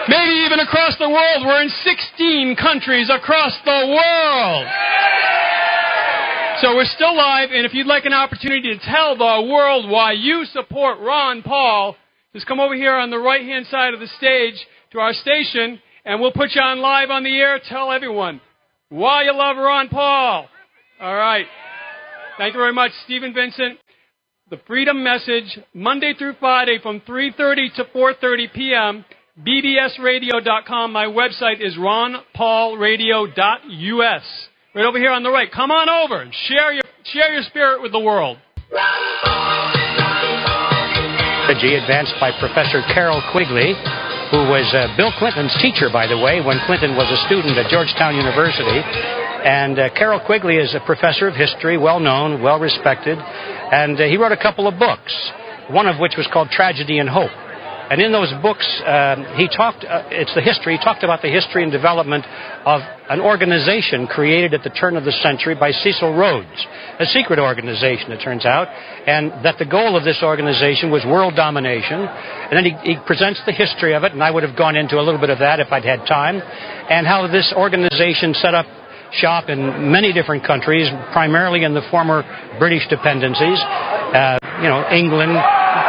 maybe even across the world. We're in 16 countries across the world. So we're still live, and if you'd like an opportunity to tell the world why you support Ron Paul, just come over here on the right-hand side of the stage to our station, and we'll put you on live on the air. Tell everyone why you love Ron Paul. All right. Thank you very much, Steven Vincent. The Freedom Message, Monday through Friday from 3:30 to 4:30 p.m., bbsradio.com. My website is ronpaulradio.us. Right over here on the right. Come on over and share your spirit with the world. Advanced by Professor Carroll Quigley, who was Bill Clinton's teacher, by the way, when Clinton was a student at Georgetown University. And Carroll Quigley is a professor of history, well-known, well-respected, and he wrote a couple of books, one of which was called Tragedy and Hope. And in those books, he talked about the history and development of an organization created at the turn of the century by Cecil Rhodes, a secret organization, it turns out, and that the goal of this organization was world domination. And then he presents the history of it, and I would have gone into a little bit of that if I'd had time, and how this organization set up shop in many different countries, primarily in the former British dependencies, England,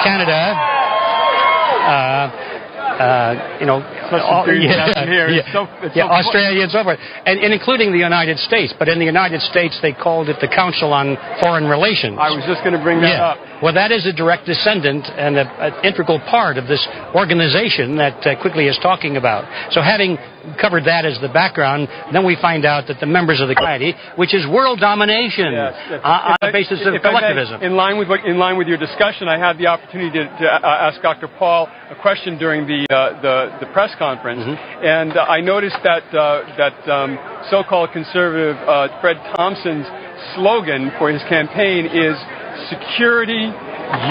Canada, Australia and so forth, and including the United States. But in the United States, they called it the Council on Foreign Relations. I was just going to bring that up. Well, that is a direct descendant and an integral part of this organization that Quigley is talking about. So having covered that as the background, then we find out that the members of the society, which is world domination on the basis of collectivism. In line with your discussion, I had the opportunity to ask Dr. Paul a question during the press conference, and I noticed that so-called conservative Fred Thompson's slogan for his campaign is security,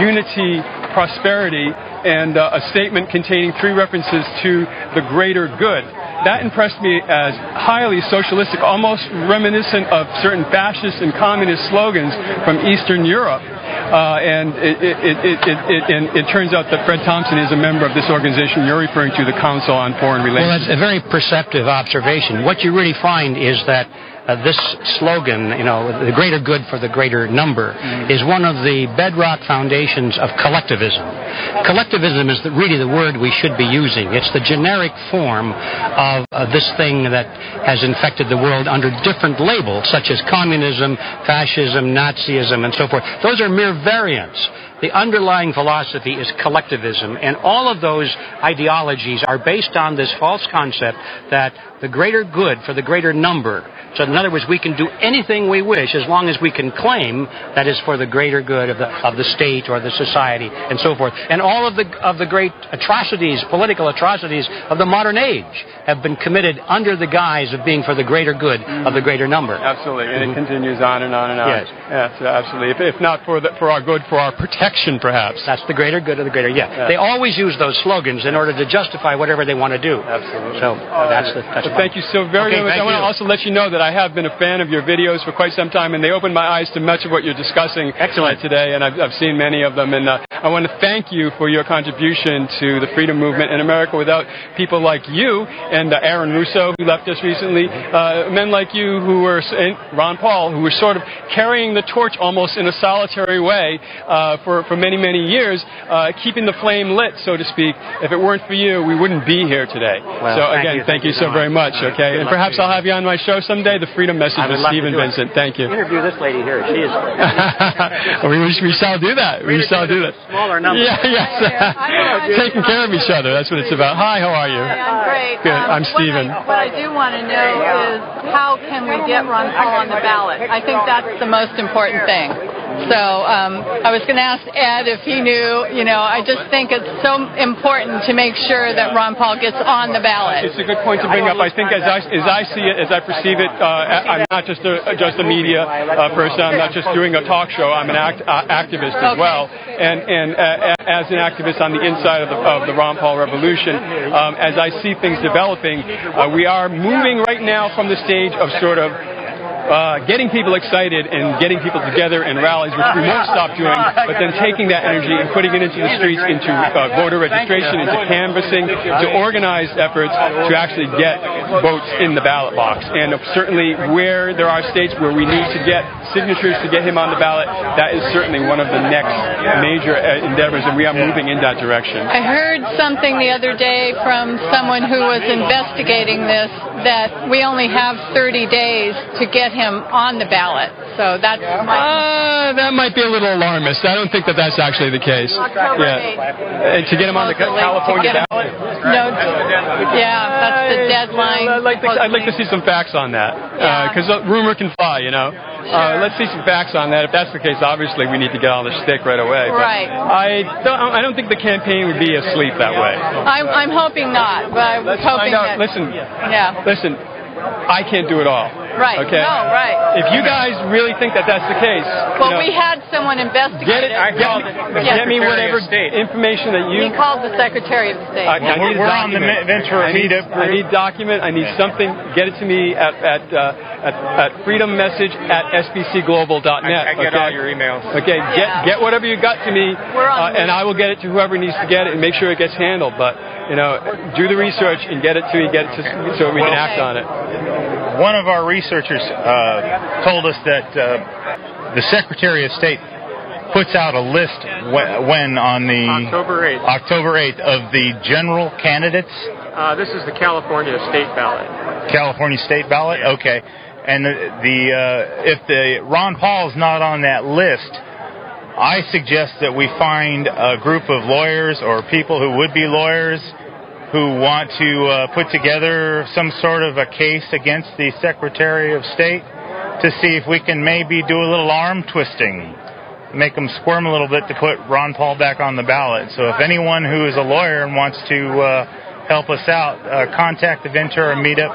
unity, prosperity, and a statement containing 3 references to the greater good. That impressed me as highly socialistic, almost reminiscent of certain fascist and communist slogans from Eastern Europe. And it turns out that Fred Thompson is a member of this organization you're referring to, the Council on Foreign Relations. Well, that's a very perceptive observation. What you really find is that this slogan, the greater good for the greater number, is one of the bedrock foundations of collectivism. Collectivism is really the word we should be using. It's the generic form of this thing that has infected the world under different labels, such as communism, fascism, Nazism, and so forth. Those are mere variants. The underlying philosophy is collectivism, and all of those ideologies are based on this false concept that the greater good for the greater number. So in other words, we can do anything we wish as long as we can claim that is for the greater good of the state or the society and so forth. And all of the great atrocities, political atrocities of the modern age have been committed under the guise of being for the greater good of the greater number. Absolutely, and it continues on and on and on. Yes, absolutely. If not for our good, for our protection, perhaps. That's the greater good of the greater. Yeah. They always use those slogans in order to justify whatever they want to do. Absolutely. So that's thank you so very much. I want to also let you know that I have been a fan of your videos for quite some time, and they opened my eyes to much of what you're discussing today, and I've seen many of them. And I want to thank you for your contribution to the freedom movement in America. Without people like you and Aaron Russo, who left us recently, men like you who were, Ron Paul, who were sort of carrying the torch almost in a solitary way for many, many years, keeping the flame lit, so to speak. If it weren't for you, we wouldn't be here today. Well, so again, thank you so very much. Okay, and perhaps I'll have you on my show someday. The Freedom Message with Steven Vincent. Thank you. Interview this lady here. She is. we shall do that. We shall do that. Smaller numbers. Taking care of each other. That's what it's about. Hi, how are you? I'm great. Good. I'm Steven. What I do want to know is how can we get Ron Paul on the ballot? I think that's the most important thing. So I was going to ask Ed if he knew. I just think it's so important to make sure that Ron Paul gets on the ballot. It's a good point to bring up. I think as I see it, as I perceive it, I'm not just a media person. I'm not just doing a talk show. I'm an activist as well, and as an activist on the inside of the Ron Paul revolution, as I see things developing, we are moving right now from the stage of sort of getting people excited and getting people together in rallies, which we won't stop doing, but then taking that energy and putting it into the streets, into voter registration, into canvassing, to organized efforts to actually get votes in the ballot box. And certainly where there are states where we need to get signatures to get him on the ballot, that is certainly one of the next major endeavors, and we are moving in that direction. I heard something the other day from someone who was investigating this, that we only have 30 days to get him on the ballot. So that's that might be a little alarmist. I don't think that that's actually the case. And to get him on the California ballot? No, that's the deadline. I'd like to see some facts on that, because rumor can fly, you know. Sure. Let's see some facts on that. If that's the case, obviously we need to get on the stick right away. But right. I don't think the campaign would be asleep that way. I'm hoping not, but I was hoping that. Listen, I can't do it all. Right. Okay. No, right. If you guys really think that that's the case, well, we had someone investigate it. Get me whatever information that you. He called the Secretary of State. We're on the Ventura meetup. I need document. I need something. Get it to me at freedommessage at sbcglobal.net. I get all your emails. Okay. Get whatever you got to me, and I will get it to whoever needs to get it and make sure it gets handled. But do the research and get it to me. Get it so we can act on it. One of our researchers told us that the Secretary of State puts out a list when on the October 8th of the general candidates. This is the California state ballot. California state ballot? Okay. And if Ron Paul is not on that list, I suggest that we find a group of lawyers or people who would be lawyers who want to put together some sort of a case against the Secretary of State to see if we can maybe do a little arm twisting, make them squirm a little bit to put Ron Paul back on the ballot. So if anyone who is a lawyer and wants to help us out, contact the Ventura Meetup,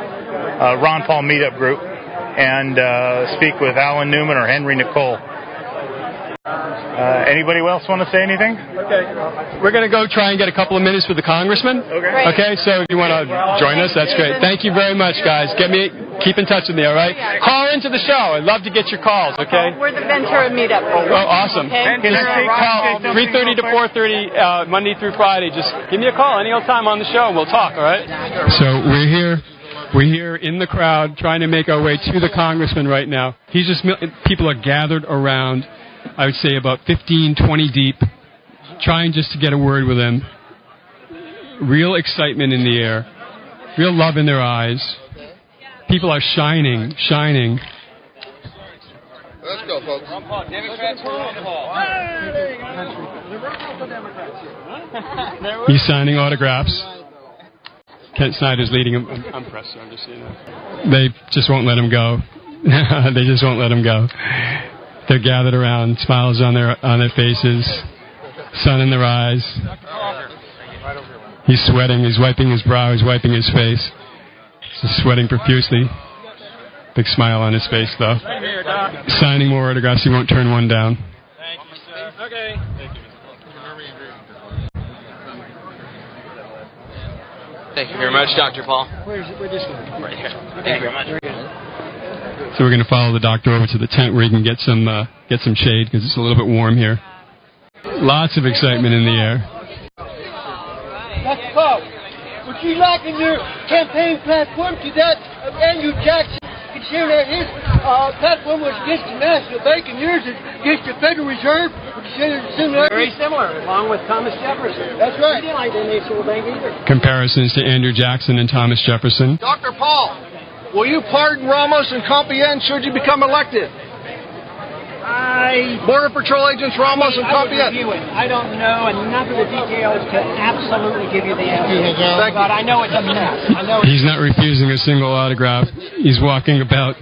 Ron Paul Meetup group, and speak with Alan Newman or Henry Nicole. Anybody else want to say anything? Okay. We're going to go try and get a couple of minutes with the congressman. Okay, so if you want to join us, that's great. Thank you very much, guys. Keep in touch with me, all right? Call into the show. I'd love to get your calls, okay? We're the Ventura Meetup. Oh, awesome. Okay. Call 3:30 to 4:30, Monday through Friday. Just give me a call any old time on the show, and we'll talk, all right? So we're here in the crowd trying to make our way to the congressman right now. People are gathered around. I would say about 15, 20 deep, trying just to get a word with him. Real excitement in the air. Real love in their eyes. People are shining. Let's go, folks. He's signing autographs. Kent Snyder's leading him. I'm pressed, so I'm just saying that. They just won't let him go. They just won't let him go. They're gathered around, smiles on their faces, sun in their eyes. He's sweating. He's wiping his brow. He's wiping his face. He's sweating profusely. Big smile on his face, though. Signing more autographs. He won't turn one down. Thank you, sir. Okay. Thank you very much, Dr. Paul. Where's this one? Right here. Thank you very much. So we're going to follow the doctor over to the tent where he can get some shade because it's a little bit warm here. Lots of excitement in the air. Dr. Paul, would you like in your campaign platform to that of Andrew Jackson, considering that his platform was against the national bank and yours is against the Federal Reserve? Would you say there's similar? Very similar, along with Thomas Jefferson. That's right. He didn't like the national bank either. Comparisons to Andrew Jackson and Thomas Jefferson. Dr. Paul, will you pardon Ramos and Compiègne should you become elected? Border Patrol agents Ramos and Compiègne. I don't know enough of the details to absolutely give you the answer. But I know it's a mess. He's not refusing a single autograph. He's walking about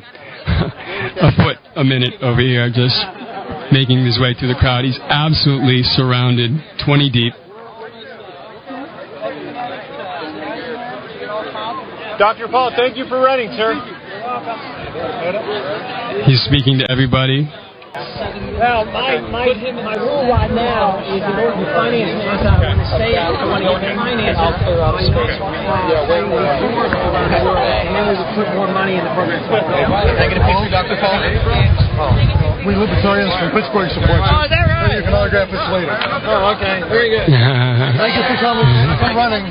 a foot a minute over here, just making his way through the crowd. He's absolutely surrounded, 20 deep. Dr. Paul, thank you for running, sir. He's speaking to everybody. Well, my rule right now is in order to finance it, I want to say it, I want to get finance it, and then we would put more money in the program. Can I get a picture, Dr. Paul? We libertarians from Pittsburgh support you. Oh, is that right? You can autograph this later. Oh, okay. Very good. Thank you for coming. For running.